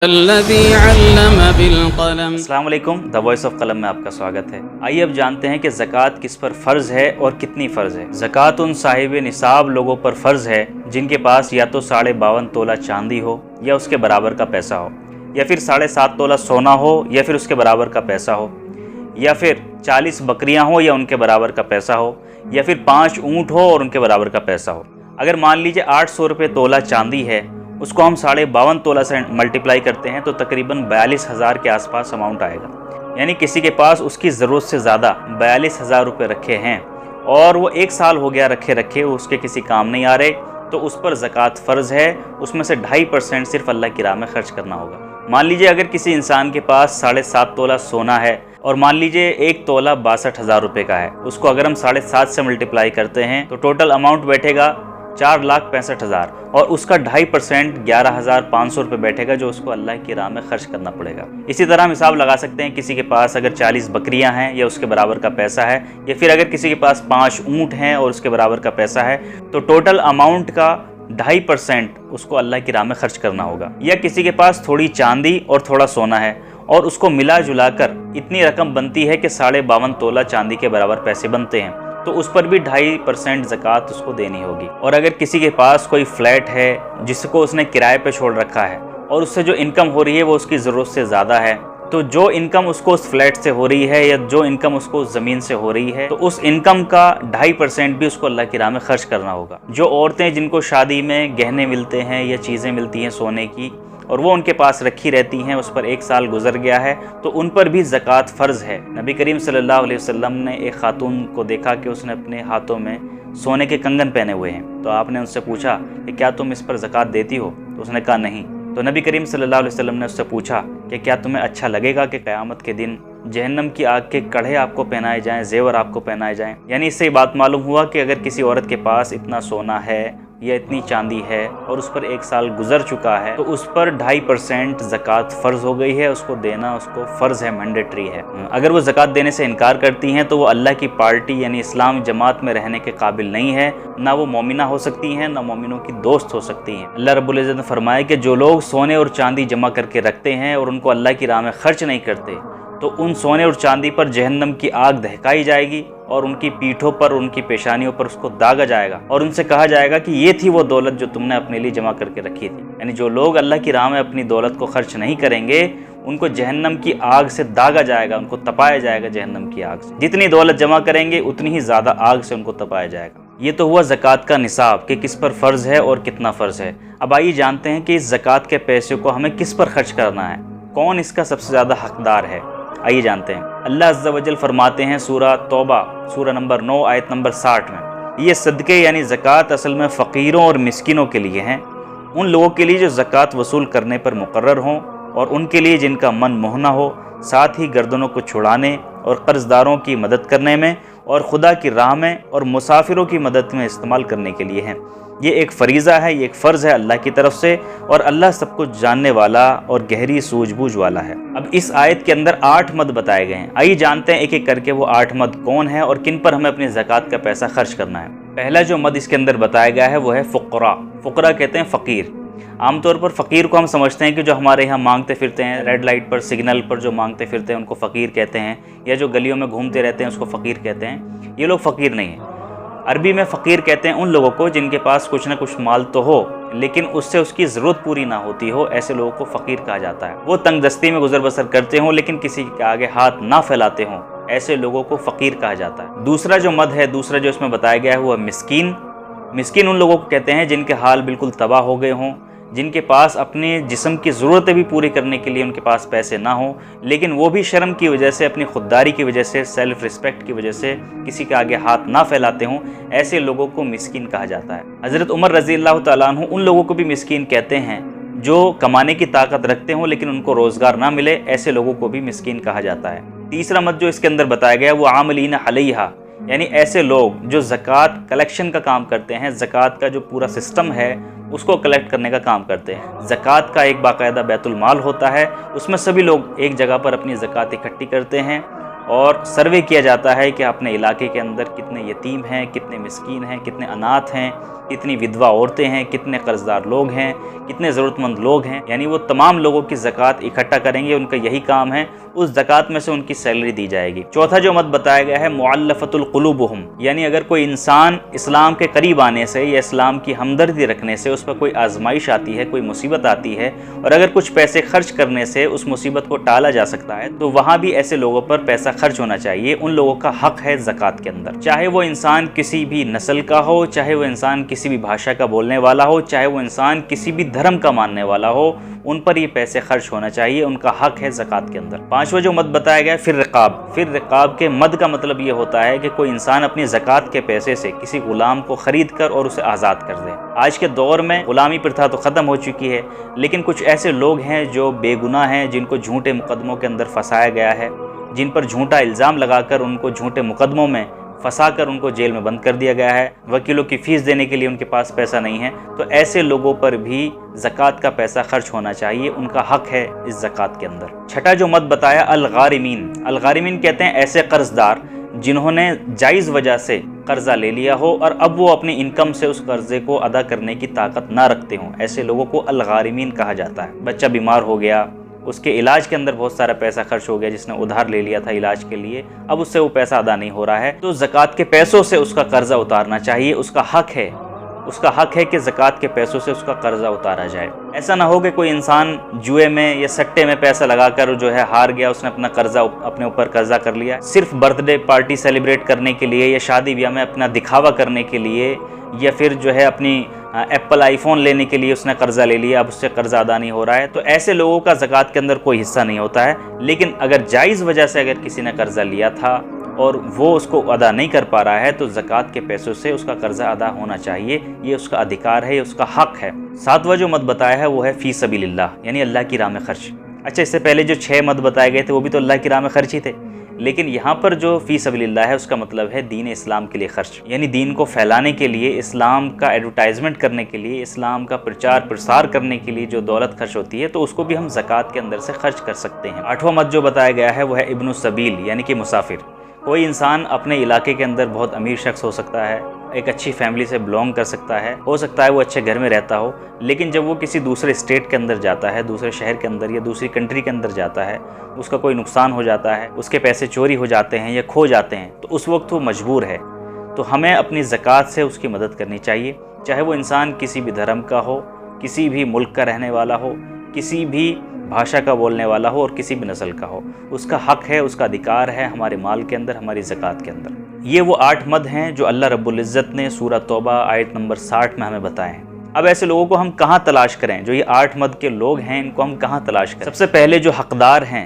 الذي علم بالقلم۔ السلام علیکم، دا وائس آف قلم میں آپ کا سواگت ہے۔ آئیے اب جانتے ہیں کہ زکوٰۃ کس پر فرض ہے اور کتنی فرض ہے۔ زکوٰۃ ان صاحب نصاب لوگوں پر فرض ہے جن کے پاس یا تو 52.5 تولہ چاندی ہو یا اس کے برابر کا پیسہ ہو، یا پھر 7.5 تولہ سونا ہو یا پھر اس کے برابر کا پیسہ ہو، یا پھر 40 بکریاں ہوں یا ان کے برابر کا پیسہ ہو، یا پھر 5 اونٹ ہو اور ان کے برابر کا پیسہ ہو۔ اگر مان لیجئے 800 روپے تولہ چاندی ہے، اس کو ہم 52.5 تولہ سے ملٹیپلائی کرتے ہیں تو تقریباً 42,000 کے آس پاس اماؤنٹ آئے گا۔ یعنی کسی کے پاس اس کی ضرورت سے زیادہ 42,000 روپے رکھے ہیں اور وہ 1 سال ہو گیا رکھے اس کے کسی کام نہیں آ رہے، تو اس پر زکوٰۃ فرض ہے۔ اس میں سے 2.5% صرف اللہ کی راہ میں خرچ کرنا ہوگا۔ مان لیجئے اگر کسی انسان کے پاس 7.5 تولہ سونا ہے اور مان لیجئے 1 تولہ 62,000 روپے کا ہے، اس کو اگر ہم 7.5 سے ملٹیپلائی کرتے ہیں تو ٹوٹل اماؤنٹ بیٹھے گا 4,65,000 اور اس کا 2.5% 11,500 روپے بیٹھے گا جو اس کو اللہ کی راہ میں خرچ کرنا پڑے گا۔ اسی طرح ہم حساب لگا سکتے ہیں، کسی کے پاس اگر 40 بکریاں ہیں یا اس کے برابر کا پیسہ ہے، یا پھر اگر کسی کے پاس 5 اونٹ ہیں اور اس کے برابر کا پیسہ ہے، تو ٹوٹل اماؤنٹ کا 2.5% اس کو اللہ کی راہ میں خرچ کرنا ہوگا۔ یا کسی کے پاس تھوڑی چاندی اور تھوڑا سونا ہے اور اس کو ملا جلا کر اتنی رقم بنتی ہے کہ 52.5 تولہ چاندی کے برابر پیسے بنتے ہیں، تو اس پر بھی 2.5% زکوٰۃ اس کو دینی ہوگی۔ اور اگر کسی کے پاس کوئی فلیٹ ہے جس کو اس نے کرائے پہ چھوڑ رکھا ہے اور اس سے جو انکم ہو رہی ہے وہ اس کی ضرورت سے زیادہ ہے، تو جو انکم اس کو اس فلیٹ سے ہو رہی ہے یا جو انکم اس کو اس زمین سے ہو رہی ہے، تو اس انکم کا 2.5% بھی اس کو اللہ کی راہ میں خرچ کرنا ہوگا۔ جو عورتیں جن کو شادی میں گہنے ملتے ہیں یا چیزیں ملتی ہیں سونے کی اور وہ ان کے پاس رکھی رہتی ہیں، اس پر 1 سال گزر گیا ہے، تو ان پر بھی زکوٰۃ فرض ہے۔ نبی کریم صلی اللہ علیہ وسلم نے ایک خاتون کو دیکھا کہ اس نے اپنے ہاتھوں میں سونے کے کنگن پہنے ہوئے ہیں، تو آپ نے ان سے پوچھا کہ کیا تم اس پر زکوٰۃ دیتی ہو؟ تو اس نے کہا نہیں۔ تو نبی کریم صلی اللہ علیہ وسلم نے اس سے پوچھا کہ کیا تمہیں اچھا لگے گا کہ قیامت کے دن جہنم کی آگ کے کڑھے آپ کو پہنائے جائیں، زیور آپ کو پہنائے جائیں؟ یعنی اس سے یہ بات معلوم ہوا کہ اگر کسی عورت کے پاس اتنا سونا ہے یا اتنی چاندی ہے اور اس پر 1 سال گزر چکا ہے تو اس پر 2.5% زکوٰۃ فرض ہو گئی ہے، اس کو دینا اس کو فرض ہے، مینڈیٹری ہے۔ اگر وہ زکوٰۃ دینے سے انکار کرتی ہیں تو وہ اللہ کی پارٹی یعنی اسلام جماعت میں رہنے کے قابل نہیں ہے، نہ وہ مومنہ ہو سکتی ہیں نہ مومنوں کی دوست ہو سکتی ہیں۔ اللہ رب العزت نے فرمایا کہ جو لوگ سونے اور چاندی جمع کر کے رکھتے ہیں اور ان کو اللہ کی راہ میں خرچ نہیں کرتے، تو ان سونے اور چاندی پر جہنم کی آگ دہکائی جائے گی اور ان کی پیٹھوں پر ان کی پیشانیوں پر اس کو داغا جائے گا اور ان سے کہا جائے گا کہ یہ تھی وہ دولت جو تم نے اپنے لیے جمع کر کے رکھی تھی۔ یعنی جو لوگ اللہ کی راہ میں اپنی دولت کو خرچ نہیں کریں گے ان کو جہنم کی آگ سے داغا جائے گا، ان کو تپایا جائے گا جہنم کی آگ سے۔ جتنی دولت جمع کریں گے اتنی ہی زیادہ آگ سے ان کو تپایا جائے گا۔ یہ تو ہوا زکوٰۃ کا نصاب کہ کس پر فرض ہے اور کتنا فرض ہے۔ اب آئیے جانتے ہیں کہ اس زکوٰۃ کے پیسے کو ہمیں کس پر خرچ کرنا ہے، کون اس کا سب سے زیادہ حقدار ہے۔ آئیے جانتے ہیں۔ اللہ عز و جل فرماتے ہیں سورہ توبہ سورہ نمبر 9 آیت نمبر 60 میں، یہ صدقے یعنی زکوٰۃ اصل میں فقیروں اور مسکینوں کے لیے ہیں، ان لوگوں کے لیے جو زکوٰۃ وصول کرنے پر مقرر ہوں اور ان کے لیے جن کا من موہ نہ ہو، ساتھ ہی گردنوں کو چھڑانے اور قرض داروں کی مدد کرنے میں اور خدا کی راہ میں اور مسافروں کی مدد میں استعمال کرنے کے لیے ہیں۔ یہ ایک فریضہ ہے، یہ ایک فرض ہے اللہ کی طرف سے، اور اللہ سب کچھ جاننے والا اور گہری سوجھ بوجھ والا ہے۔ اب اس آیت کے اندر 8 مد بتائے گئے ہیں۔ آئیے جانتے ہیں ایک ایک کر کے وہ 8 مد کون ہیں اور کن پر ہمیں اپنی زکوٰۃ کا پیسہ خرچ کرنا ہے۔ پہلا جو مد اس کے اندر بتایا گیا ہے وہ ہے فقراء۔ فقراء کہتے ہیں فقیر۔ عام طور پر فقیر کو ہم سمجھتے ہیں کہ جو ہمارے یہاں مانگتے پھرتے ہیں، ریڈ لائٹ پر سگنل پر جو مانگتے پھرتے ہیں ان کو فقیر کہتے ہیں، یا جو گلیوں میں گھومتے رہتے ہیں اس کو فقیر کہتے ہیں۔ یہ لوگ فقیر نہیں ہیں۔ عربی میں فقیر کہتے ہیں ان لوگوں کو جن کے پاس کچھ نہ کچھ مال تو ہو لیکن اس سے اس کی ضرورت پوری نہ ہوتی ہو، ایسے لوگوں کو فقیر کہا جاتا ہے۔ وہ تنگ دستی میں گزر بسر کرتے ہوں لیکن کسی کے آگے ہاتھ نہ پھیلاتے ہوں، ایسے لوگوں کو فقیر کہا جاتا ہے۔ دوسرا جو مد ہے، دوسرا جو اس میں بتایا گیا ہے وہ مسکین۔ مسکین ان لوگوں کو کہتے ہیں جن کے حال بالکل تباہ ہو گئے ہوں، جن کے پاس اپنے جسم کی ضرورتیں بھی پوری کرنے کے لیے ان کے پاس پیسے نہ ہوں، لیکن وہ بھی شرم کی وجہ سے، اپنی خودداری کی وجہ سے، سیلف ریسپیکٹ کی وجہ سے کسی کے آگے ہاتھ نہ پھیلاتے ہوں، ایسے لوگوں کو مسکین کہا جاتا ہے۔ حضرت عمر رضی اللہ تعالیٰ عنہ ان لوگوں کو بھی مسکین کہتے ہیں جو کمانے کی طاقت رکھتے ہوں لیکن ان کو روزگار نہ ملے، ایسے لوگوں کو بھی مسکین کہا جاتا ہے۔ تیسرا مد جو اس کے اندر بتایا گیا وہ عاملین علیہا، یعنی ایسے لوگ جو زکوٰۃ کلیکشن کا کام کرتے ہیں، زکوٰۃ کا جو پورا سسٹم ہے اس کو کلیکٹ کرنے کا کام کرتے ہیں۔ زکوٰۃ کا ایک باقاعدہ بیت المال ہوتا ہے، اس میں سبھی لوگ ایک جگہ پر اپنی زکوٰۃ اکٹھی کرتے ہیں اور سروے کیا جاتا ہے کہ اپنے علاقے کے اندر کتنے یتیم ہیں، کتنے مسکین ہیں، کتنے اناتھ ہیں، کتنی ودوا عورتیں ہیں، کتنے قرض دار لوگ ہیں، کتنے ضرورت مند لوگ ہیں، یعنی وہ تمام لوگوں کی زکوٰۃ اکٹھا کریں گے، ان کا یہی کام ہے، اس زکوٰۃ میں سے ان کی سیلری دی جائے گی۔ چوتھا جو مت بتایا گیا ہے معلفۃ القلوبہم، یعنی اگر کوئی انسان اسلام کے قریب آنے سے یا اسلام کی ہمدردی رکھنے سے اس پر کوئی آزمائش آتی ہے، کوئی مصیبت آتی ہے، اور اگر کچھ پیسے خرچ کرنے سے اس مصیبت کو ٹالا جا سکتا ہے، تو وہاں بھی ایسے لوگوں پر پیسہ خرچ ہونا چاہیے۔ ان لوگوں کا حق ہے زکوٰۃ کے اندر، چاہے وہ انسان کسی بھی نسل کا ہو، چاہے وہ انسان کسی بھی بھاشا کا بولنے والا ہو، چاہے وہ انسان کسی بھی دھرم کا ماننے والا ہو، ان پر یہ پیسے خرچ ہونا چاہیے، ان کا حق ہے زکوٰۃ کے اندر۔ پانچواں جو مد بتایا گیا ہے فی الرقاب، فی الرقاب کے مد کا مطلب یہ ہوتا ہے کہ کوئی انسان اپنی زکوٰۃ کے پیسے سے کسی غلام کو خرید کر اور اسے آزاد کر دے۔ آج کے دور میں غلامی پرتھا تو ختم ہو چکی ہے، لیکن کچھ ایسے لوگ ہیں جو بے گناہ ہیں، جن کو جھوٹے مقدموں کے اندر پھنسایا گیا ہے، جن پر جھوٹا الزام لگا کر ان کو جھوٹے مقدموں میں پھنسا کر ان کو جیل میں بند کر دیا گیا ہے، وکیلوں کی فیس دینے کے لیے ان کے پاس پیسہ نہیں ہے، تو ایسے لوگوں پر بھی زکوٰۃ کا پیسہ خرچ ہونا چاہیے، ان کا حق ہے اس زکوٰۃ کے اندر۔ چھٹا جو مت بتایا الغارمین، الغارمین کہتے ہیں ایسے قرض دار جنہوں نے جائز وجہ سے قرضہ لے لیا ہو اور اب وہ اپنی انکم سے اس قرضے کو ادا کرنے کی طاقت نہ رکھتے ہوں، ایسے لوگوں کو الغارمین کہا جاتا ہے۔ بچہ بیمار ہو گیا، اس کے علاج کے اندر بہت سارا پیسہ خرچ ہو گیا، جس نے ادھار لے لیا تھا علاج کے لیے، اب اس سے وہ پیسہ ادا نہیں ہو رہا ہے، تو زکوٰۃ کے پیسوں سے اس کا قرضہ اتارنا چاہیے، اس کا حق ہے کہ زکوٰۃ کے پیسوں سے اس کا قرضہ اتارا جائے۔ ایسا نہ ہو کہ کوئی انسان جوئے میں یا سٹے میں پیسہ لگا کر جو ہے ہار گیا، اس نے اپنے اوپر قرضہ کر لیا، صرف برتھ ڈے پارٹی سیلیبریٹ کرنے کے لیے یا شادی بیاہ میں اپنا دکھاوا کرنے کے لیے، یا پھر جو ہے اپنی ایپل آئی فون لینے کے لیے اس نے قرضہ لے لیا، اب اس سے قرضہ ادا نہیں ہو رہا ہے، تو ایسے لوگوں کا زکوٰۃ کے اندر کوئی حصہ نہیں ہوتا ہے۔ لیکن اگر جائز وجہ سے اگر کسی نے قرضہ لیا تھا اور وہ اس کو ادا نہیں کر پا رہا ہے، تو زکوٰۃ کے پیسوں سے اس کا قرضہ ادا ہونا چاہیے، یہ اس کا ادھیکار ہے، یہ اس کا حق ہے۔ ساتواں جو مت بتایا ہے وہ ہے فی سبیل اللہ، یعنی اللہ کی راہ میں خرچ۔ اچھا، اس سے پہلے جو 6 مت بتائے گئے تھے وہ بھی تو اللہ کی راہ میں خرچ ہی تھے، لیکن یہاں پر جو فی سبیل اللہ ہے اس کا مطلب ہے دین اسلام کے لیے خرچ، یعنی دین کو پھیلانے کے لیے، اسلام کا ایڈورٹائزمنٹ کرنے کے لیے، اسلام کا پرچار پرسار کرنے کے لیے جو دولت خرچ ہوتی ہے تو اس کو بھی ہم زکوٰۃ کے اندر سے خرچ کر سکتے ہیں۔ 8واں مت جو بتایا گیا ہے وہ ہے ابن السبیل، یعنی کہ مسافر۔ کوئی انسان اپنے علاقے کے اندر بہت امیر شخص ہو سکتا ہے، ایک اچھی فیملی سے بلونگ کر سکتا ہے، ہو سکتا ہے وہ اچھے گھر میں رہتا ہو، لیکن جب وہ کسی دوسرے اسٹیٹ کے اندر جاتا ہے، دوسرے شہر کے اندر یا دوسری کنٹری کے اندر جاتا ہے، اس کا کوئی نقصان ہو جاتا ہے، اس کے پیسے چوری ہو جاتے ہیں یا کھو جاتے ہیں، تو اس وقت وہ مجبور ہے، تو ہمیں اپنی زکوٰۃ سے اس کی مدد کرنی چاہیے، چاہے وہ انسان کسی بھی دھرم کا ہو، کسی بھی ملک کا رہنے والا ہو، کسی بھی بھاشا کا بولنے والا ہو اور کسی بھی نسل کا ہو، اس کا حق ہے، اس کا ادھیکار ہے ہمارے مال کے اندر، ہماری زکوٰۃ کے اندر۔ یہ وہ 8 مد ہیں جو اللہ رب العزت نے سورہ توبہ آیت نمبر 60 میں ہمیں بتائے ہیں۔ اب ایسے لوگوں کو ہم کہاں تلاش کریں؟ جو یہ 8 مد کے لوگ ہیں ان کو ہم کہاں تلاش کریں؟ سب سے پہلے جو حقدار ہیں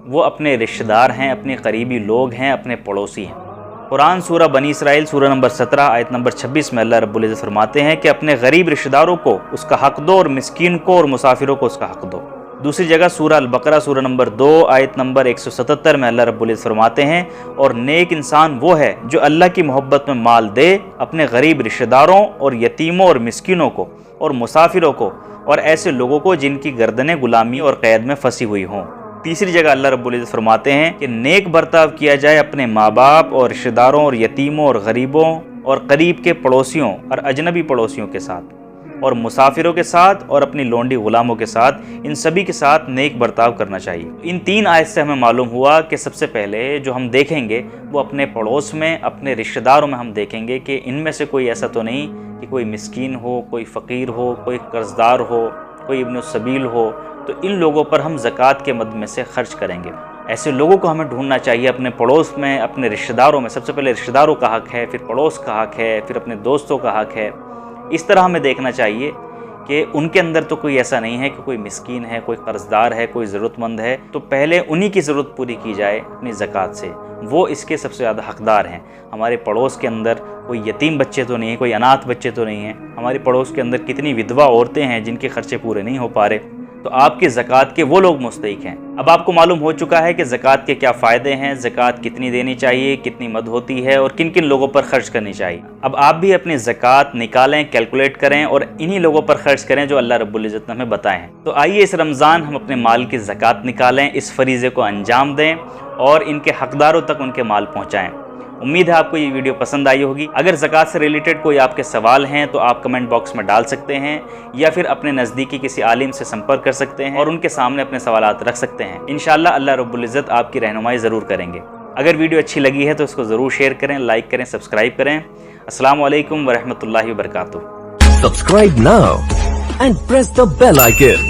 وہ اپنے رشتہ دار ہیں، اپنے قریبی لوگ ہیں، اپنے پڑوسی ہیں۔ قرآن سورہ بنی اسرائیل سورہ نمبر 17 آیت نمبر 26 میں اللہ رب العزت فرماتے ہیں کہ اپنے غریب رشتہ داروں کو اس کا حق دو اور مسکین کو اور مسافروں کو اس کا حق دو۔ دوسری جگہ سورہ البقرہ سورہ نمبر 2 آیت نمبر 177 میں اللہ رب العزت فرماتے ہیں اور نیک انسان وہ ہے جو اللہ کی محبت میں مال دے اپنے غریب رشتہ داروں اور یتیموں اور مسکینوں کو اور مسافروں کو اور ایسے لوگوں کو جن کی گردنیں غلامی اور قید میں پھنسی ہوئی ہوں۔ تیسری جگہ اللہ رب العزت فرماتے ہیں کہ نیک برتاؤ کیا جائے اپنے ماں باپ اور رشتہ داروں اور یتیموں اور غریبوں اور قریب کے پڑوسیوں اور اجنبی پڑوسیوں کے ساتھ اور مسافروں کے ساتھ اور اپنی لونڈی غلاموں کے ساتھ، ان سبھی کے ساتھ نیک برتاؤ کرنا چاہیے۔ ان 3 آیت سے ہمیں معلوم ہوا کہ سب سے پہلے جو ہم دیکھیں گے وہ اپنے پڑوس میں، اپنے رشتہ داروں میں ہم دیکھیں گے کہ ان میں سے کوئی ایسا تو نہیں کہ کوئی مسکین ہو، کوئی فقیر ہو، کوئی قرض دار ہو، کوئی ابن السبیل ہو، تو ان لوگوں پر ہم زکوٰۃ کے مد میں سے خرچ کریں گے۔ ایسے لوگوں کو ہمیں ڈھونڈنا چاہیے اپنے پڑوس میں، اپنے رشتہ داروں میں۔ سب سے پہلے رشتہ داروں کا حق ہے، پھر پڑوس کا حق ہے، پھر اپنے دوستوں کا حق ہے۔ اس طرح ہمیں دیکھنا چاہیے کہ ان کے اندر تو کوئی ایسا نہیں ہے کہ کوئی مسکین ہے، کوئی قرض دار ہے، کوئی ضرورت مند ہے، تو پہلے انہی کی ضرورت پوری کی جائے اپنی زکوٰۃ سے، وہ اس کے سب سے زیادہ حقدار ہیں۔ ہمارے پڑوس کے اندر کوئی یتیم بچے تو نہیں ہیں، کوئی اناتھ بچے تو نہیں ہیں، ہمارے پڑوس کے اندر کتنی ودوا عورتیں ہیں جن کے خرچے پورے نہیں ہو پا رہے، تو آپ کی زکوٰۃ کے وہ لوگ مستحق ہیں۔ اب آپ کو معلوم ہو چکا ہے کہ زکوٰۃ کے کیا فائدے ہیں، زکوٰۃ کتنی دینی چاہیے، کتنی مد ہوتی ہے اور کن کن لوگوں پر خرچ کرنی چاہیے۔ اب آپ بھی اپنی زکوٰۃ نکالیں، کیلکولیٹ کریں اور انہی لوگوں پر خرچ کریں جو اللہ رب العزت نے ہمیں بتائے ہیں۔ تو آئیے اس رمضان ہم اپنے مال کی زکوٰۃ نکالیں، اس فریضے کو انجام دیں اور ان کے حقداروں تک ان کے مال پہنچائیں۔ امید ہے آپ کو یہ ویڈیو پسند آئی ہوگی۔ اگر زکوٰۃ سے ریلیٹڈ کوئی آپ کے سوال ہیں تو آپ کمنٹ باکس میں ڈال سکتے ہیں یا پھر اپنے نزدیکی کسی عالم سے سمپرک کر سکتے ہیں اور ان کے سامنے اپنے سوالات رکھ سکتے ہیں۔ انشاءاللہ اللہ رب العزت آپ کی رہنمائی ضرور کریں گے۔ اگر ویڈیو اچھی لگی ہے تو اس کو ضرور شیئر کریں، لائک کریں، سبسکرائب کریں۔ السلام علیکم ورحمۃ اللہ وبرکاتہ۔ Subscribe now and press the bell icon.